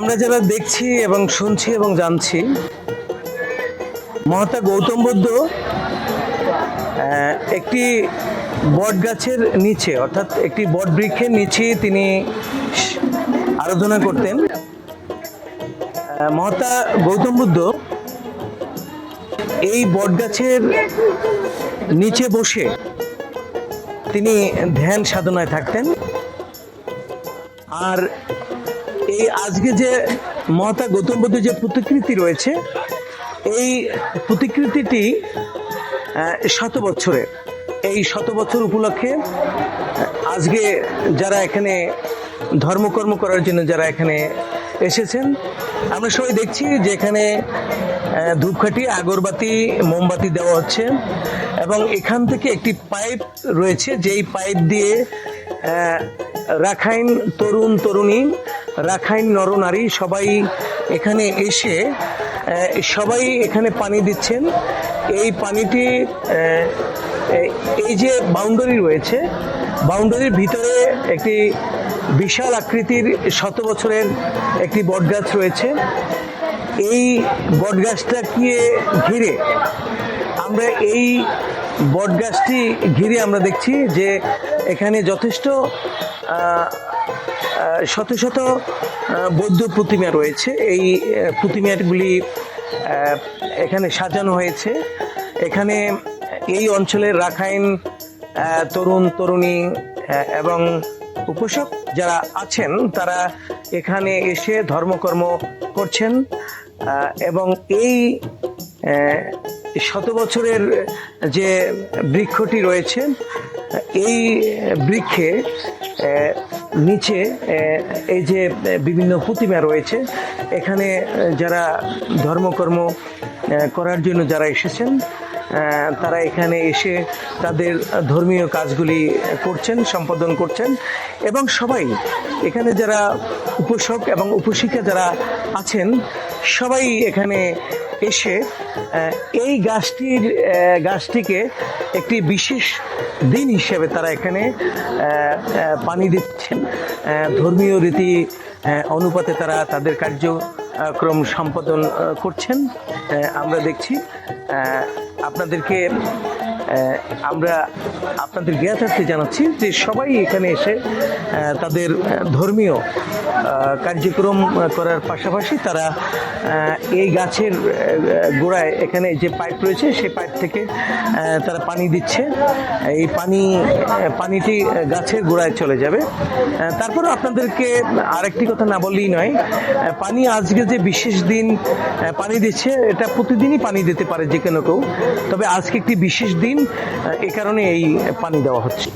আমরা যারা দেখছি এবং শুনছি এবং জানছি, মহাত্মা গৌতম বুদ্ধ একটি বট গাছের নিচে, অর্থাৎ একটি বট বৃক্ষের নিচে তিনি আরাধনা করতেন। মহাত্মা গৌতম বুদ্ধ এই বট গাছের নিচে বসে তিনি ধ্যান সাধনায় থাকতেন। আর এই আজকে যে মহাত্মা গৌতম বুদ্ধের যে প্রতিকৃতি রয়েছে, এই প্রতিকৃতিটি 100 বছরের। এই 100 বছর উপলক্ষে আজকে যারা এখানে ধর্মকর্ম করার জন্য যারা এখানে এসেছেন, আমরা সবাই দেখছি যে এখানে ধূপকাঠি, আগরবাতি, মোমবাতি দেওয়া হচ্ছে এবং এখান থেকে একটি পাইপ রয়েছে, যেই পাইপ দিয়ে রাখাইন তরুণ তরুণী, রাখাইন নরনারী সবাই এখানে এসে সবাই এখানে পানি দিচ্ছেন। এই পানিটি এই যে বাউন্ডারি রয়েছে, বাউন্ডারির ভিতরে একটি বিশাল আকৃতির 100 বছরের একটি বটগাছ রয়েছে। এই বটগাছটাকে ঘিরে আমরা বটগাছটি ঘিরে আমরা দেখছি যে এখানে যথেষ্ট শত শত বৌদ্ধ প্রতিমা রয়েছে। এই প্রতিমাগুলি এখানে সাজানো হয়েছে। এখানে এই অঞ্চলের রাখাইন তরুণ তরুণী এবং উপাসক যারা আছেন, তারা এখানে এসে ধর্মকর্ম করছেন এবং এই 100 বছরের যে বৃক্ষটি রয়েছে, এই বৃক্ষে নিচে এই যে বিভিন্ন প্রতিমা রয়েছে, এখানে যারা ধর্মকর্ম করার জন্য যারা এসেছেন, তারা এখানে এসে তাদের ধর্মীয় কাজগুলি করছেন, সম্পাদন করছেন এবং সবাই এখানে যারা উপাসক এবং উপাসিকা যারা আছেন, সবাই এখানে এসে এই গাছটিকে একটি বিশেষ দিন হিসেবে তারা এখানে পানি দিচ্ছেন। ধর্মীয় রীতি অনুপাতে তারা তাদের কার্যক্রম সম্পাদন করছেন। আমরা দেখছি। আপনাদের জ্ঞাতার্থে জানাচ্ছি যে সবাই এখানে এসে তাদের ধর্মীয় কার্যক্রম করার পাশাপাশি তারা এই গাছের গোড়ায় এখানে যে পাইপ রয়েছে, সেই পাইপ থেকে তারা পানি দিচ্ছে। এই পানিটি গাছের গোড়ায় চলে যাবে। তারপরে আপনাদেরকে আরেকটি কথা না বললেই নয়, পানি আজকে যে বিশেষ দিন পানি দিচ্ছে, এটা প্রতিদিনই পানি দিতে পারে যে কোনো কেউ, তবে আজকে একটি বিশেষ দিন, এ কারণে এই পানি দেওয়া হচ্ছে।